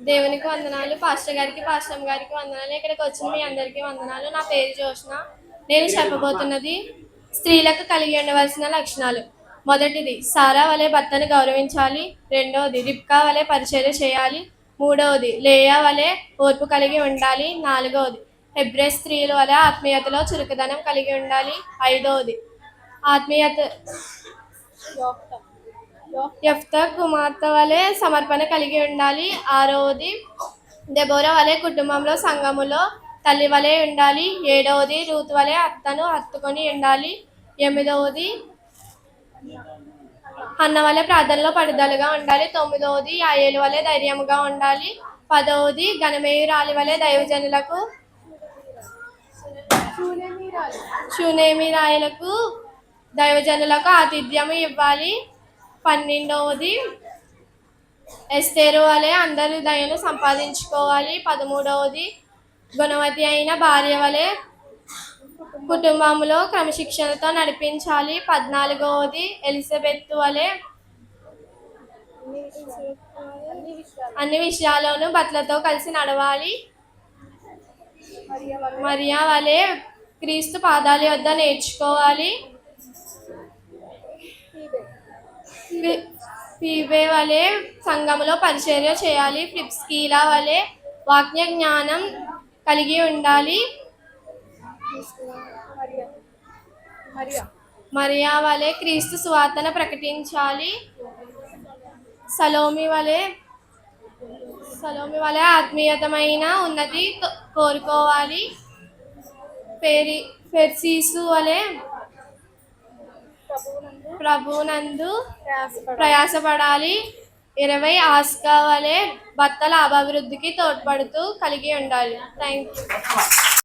దేవునికి వందనాలు, పాస్టర్ గారికి, పాస్టర్ గారికి వందనాలు. ఇక్కడికి వచ్చిన మీ అందరికీ వందనాలు. నా పేరు జోష్న. నేను చెప్పబోతున్నది స్త్రీలకు కలిగి ఉండవలసిన లక్షణాలు. మొదటిది, సారా వలె భర్తను గౌరవించాలి. రెండవది, రిబ్కా వలె పరిచర్య చేయాలి. మూడవది, లేయా వలె ఓర్పు కలిగి ఉండాలి. నాలుగవది, హెబ్రే స్త్రీల వలె ఆత్మీయతలో చురుకుదనం కలిగి ఉండాలి. ఐదవది, ఆత్మీయత యెఫ్తా కుమార్తె వలె సమర్పణ కలిగి ఉండాలి. ఆరవది, దెబోరా వలె కుటుంబంలో సంఘములో తల్లి వలె ఉండాలి. ఏడవది, రూతు వలె అత్తను హత్తుకొని ఉండాలి. ఎనిమిదవది, అన్న వలె ప్రార్థనలో పడుదలగా ఉండాలి. తొమ్మిదవది, యాయేలు వలె ధైర్యముగా ఉండాలి. పదవది, ఘనమేయురాలి వలె దైవజనులకు షూనేమీరాయలకు దైవజనులకు ఆతిథ్యము ఇవ్వాలి. 12వది, ఎస్తేరు వలె అందరి దయను సంపాదించుకోవాలి. 13వది, గుణవతి అయిన భార్య వలె కుటుంబంలో క్రమశిక్షణతో నడిపించాలి. 14వది, ఎలిజబెత్ వలె అన్ని విషయాల్లోనూ భర్తలతో కలిసి నడవాలి. మరియా వలె క్రీస్తు పాదాల యొద్ద నేర్చుకోవాలి. ఫీబే వలె సంఘములో పరిచర్య చేయాలి. ప్రిస్కిలా వలె వాక్య జ్ఞానం కలిగి ఉండాలి. మరియా వలె క్రీస్తు సువార్తను ప్రకటించాలి. సలోమి వలె ఆత్మీయతమైన ఉన్నతి కోరుకోవాలి. ఫెర్సీసు వలె ప్రభునందు ప్రయాసపడాలి. 20, ఆస్కా వలె భర్తల అభివృద్ధికి తోడ్పడుతూ కలిగి ఉండాలి. Thank you.